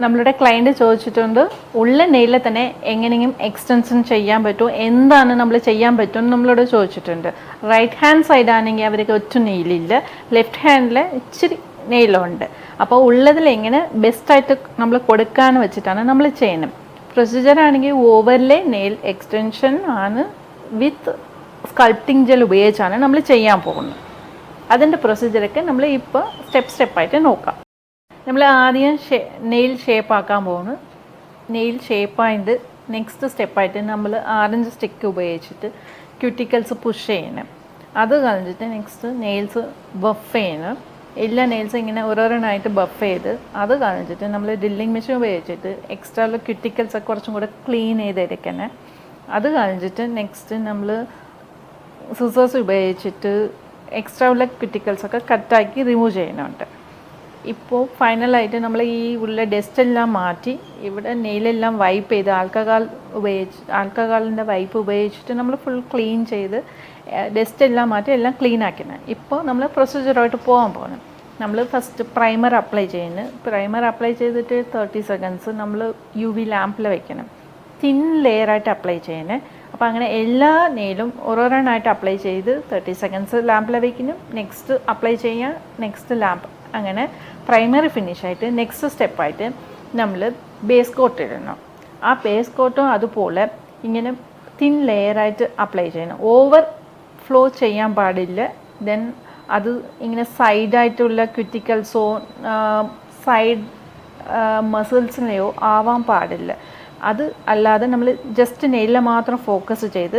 നമ്മളുടെ ക്ലയൻറ്റ് ചോദിച്ചിട്ടുണ്ട് ഉള്ള നെയിലിൽ തന്നെ എങ്ങനെയെങ്കിലും എക്സ്റ്റൻഷൻ ചെയ്യാൻ പറ്റുമോ, എന്താണ് നമ്മൾ ചെയ്യാൻ പറ്റുമെന്ന് നമ്മളോട് ചോദിച്ചിട്ടുണ്ട്. റൈറ്റ് ഹാൻഡ് സൈഡ് ആണെങ്കിൽ അവർക്ക് ഒറ്റ നെയിലില്ല, ലെഫ്റ്റ് ഹാൻഡിൽ ഇച്ചിരി നെയിലുണ്ട്. അപ്പോൾ ഉള്ളതിൽ എങ്ങനെ ബെസ്റ്റായിട്ട് നമ്മൾ കൊടുക്കാമെന്ന് വെച്ചിട്ടാണ് നമ്മൾ ചെയ്യുന്നത്. പ്രൊസീജിയർ ആണെങ്കിൽ ഓവർലേ നെയിൽ എക്സ്റ്റൻഷൻ ആണ് വിത്ത് സ്കൾപ്റ്റിംഗ് ജെൽ ഉപയോഗിച്ചാണ് നമ്മൾ ചെയ്യാൻ പോകുന്നത്. അതിൻ്റെ പ്രൊസീജിയറൊക്കെ നമ്മൾ ഇപ്പോൾ സ്റ്റെപ്പായിട്ട് നോക്കാം. നമ്മൾ ആദ്യം നെയിൽ ഷേപ്പ് ആക്കാൻ പോകുന്നു. നെയിൽ ഷേപ്പായിട്ട് നെക്സ്റ്റ് സ്റ്റെപ്പായിട്ട് നമ്മൾ ആറഞ്ച് സ്റ്റിക്ക് ഉപയോഗിച്ചിട്ട് ക്യൂട്ടിക്കൽസ് പുഷ് ചെയ്യണം. അത് കഴിഞ്ഞിട്ട് നെക്സ്റ്റ് നെയിൽസ് ബഫ് ചെയ്യണം. എല്ലാ നെയിൽസും ഇങ്ങനെ ഓരോരോന്നായിട്ട് ബഫ് ചെയ്ത് അത് കഴിഞ്ഞിട്ട് നമ്മൾ ഡ്രില്ലിംഗ് മെഷീൻ ഉപയോഗിച്ചിട്ട് എക്സ്ട്രാ ഉള്ള ക്യൂട്ടിക്കൽസൊക്കെ കുറച്ചും കൂടെ ക്ലീൻ ചെയ്തെടുക്കണം. അത് കഴിഞ്ഞിട്ട് നെക്സ്റ്റ് നമ്മൾ സിസേഴ്സ് ഉപയോഗിച്ചിട്ട് എക്സ്ട്രാ ഉള്ള ക്യൂട്ടിക്കൽസൊക്കെ കട്ടാക്കി റിമൂവ് ചെയ്യുന്നുണ്ട്. ഇപ്പോൾ ഫൈനലായിട്ട് നമ്മൾ ഈ ഉള്ള ഡസ്റ്റ് എല്ലാം മാറ്റി ഇവിടെ നെയിലെല്ലാം വൈപ്പ് ചെയ്ത് ആൽക്കഹോളിൻ്റെ വൈപ്പ് ഉപയോഗിച്ചിട്ട് നമ്മൾ ഫുൾ ക്ലീൻ ചെയ്ത് ഡസ്റ്റ് എല്ലാം മാറ്റി എല്ലാം ക്ലീൻ ആക്കണം. ഇപ്പോൾ നമ്മൾ പ്രൊസീജിയറായിട്ട് പോകാൻ പോകണം. നമ്മൾ ഫസ്റ്റ് പ്രൈമർ അപ്ലൈ ചെയ്യുന്നു. പ്രൈമർ അപ്ലൈ ചെയ്തിട്ട് 30 സെക്കൻഡ്സ് നമ്മൾ UV ലാമ്പിൽ വയ്ക്കണം. തിൻ ലെയറായിട്ട് അപ്ലൈ ചെയ്യണേ. അപ്പോൾ അങ്ങനെ എല്ലാ നെയിലും ഓരോരോന്നായിട്ട് അപ്ലൈ ചെയ്ത് 30 സെക്കൻഡ്സ് ലാമ്പിൽ വയ്ക്കുന്നു. നെക്സ്റ്റ് അപ്ലൈ ചെയ്യാൻ നെക്സ്റ്റ് ലാമ്പ്. അങ്ങനെ പ്രൈമറി ഫിനിഷായിട്ട് നെക്സ്റ്റ് സ്റ്റെപ്പായിട്ട് നമ്മൾ ബേസ് കോട്ട് ഇടണം. ആ ബേസ് കോട്ടും അതുപോലെ ഇങ്ങനെ തിൻ ലെയറായിട്ട് അപ്ലൈ ചെയ്യണം. ഓവർ ഫ്ലോ ചെയ്യാൻ പാടില്ല. ദെൻ അത് ഇങ്ങനെ സൈഡായിട്ടുള്ള ക്യൂട്ടിക്കൽസോ സൈഡ് മസിൽസിനെയോ ആവാൻ പാടില്ല. അത് അല്ലാതെ നമ്മൾ ജസ്റ്റ് നെയിലിൽ മാത്രം ഫോക്കസ് ചെയ്ത്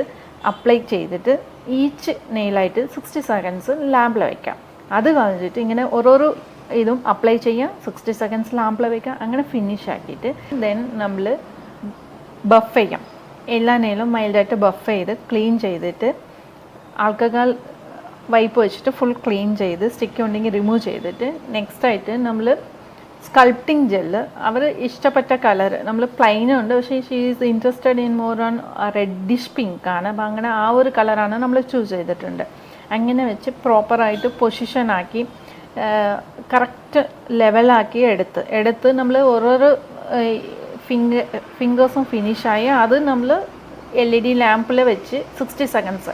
അപ്ലൈ ചെയ്തിട്ട് ഈച്ച് നെയിലായിട്ട് 60 സെക്കൻഡ്സ് ലാമ്പിൽ വയ്ക്കാം. അത് കഴിഞ്ഞിട്ട് ഇങ്ങനെ ഓരോരോ ഇതും അപ്ലൈ ചെയ്യാം, 60 സെക്കൻഡ്സ് ലാമ്പിൽ വയ്ക്കാം. അങ്ങനെ ഫിനിഷ് ആക്കിയിട്ട് ദെൻ നമ്മൾ ബഫ് ചെയ്യാം. എല്ലാ നെയിലും മൈൽഡായിട്ട് ബഫ് ചെയ്ത് ക്ലീൻ ചെയ്തിട്ട് ആൽക്കഹോൾ വൈപ്പ് വെച്ചിട്ട് ഫുൾ ക്ലീൻ ചെയ്ത് സ്റ്റിക്ക് ഉണ്ടെങ്കിൽ റിമൂവ് ചെയ്തിട്ട് നെക്സ്റ്റായിട്ട് നമ്മൾ സ്കൾപ്റ്റിംഗ് ജെല്ല് അവർ ഇഷ്ടപ്പെട്ട കളർ നമ്മൾ പ്ലെയിനും ഉണ്ട്, പക്ഷേ she is interested in more on reddish pink ആണ്. അപ്പോൾ അങ്ങനെ ആ ഒരു കളറാണ് നമ്മൾ ചൂസ് ചെയ്തിട്ടുണ്ട്. അങ്ങനെ വെച്ച് പ്രോപ്പറായിട്ട് പൊസിഷനാക്കി കറക്റ്റ് ലെവലാക്കി എടുത്ത് നമ്മൾ ഓരോരോ ഫിംഗേഴ്സും ഫിനിഷായി അത് നമ്മൾ LED ലാമ്പിൽ വെച്ച് 60 സെക്കൻഡ്സ്.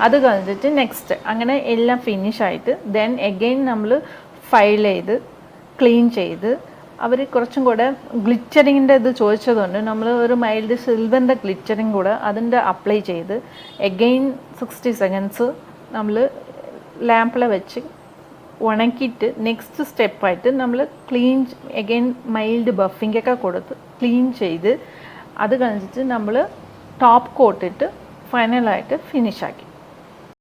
അത് കഴിഞ്ഞിട്ട് നെക്സ്റ്റ് അങ്ങനെ എല്ലാം ഫിനിഷായിട്ട് ദെൻ എഗെയിൻ നമ്മൾ ഫൈൽ ചെയ്ത് ക്ലീൻ ചെയ്ത് അവർ കുറച്ചും കൂടെ ഗ്ലിറ്ററിങ്ങിൻ്റെ ഇത് ചോദിച്ചതുകൊണ്ട് നമ്മൾ ഒരു മൈൽഡ് സിൽവറിൻ്റെ ഗ്ലിറ്ററിങ് കൂടെ അതിൻ്റെ അപ്ലൈ ചെയ്ത് എഗെയിൻ 60 സെക്കൻഡ്സ് നമ്മൾ ലാമ്പിൽ വെച്ച് ഉണക്കിയിട്ട് നെക്സ്റ്റ് സ്റ്റെപ്പായിട്ട് നമ്മൾ ക്ലീൻ എഗെയിൻ മൈൽഡ് ബഫിങ്ങൊക്കെ കൊടുത്ത് ക്ലീൻ ചെയ്ത് അത് കഴിഞ്ഞിട്ട് നമ്മൾ ടോപ്പ് കോട്ടിട്ട് ഫൈനലായിട്ട് ഫിനിഷാക്കി.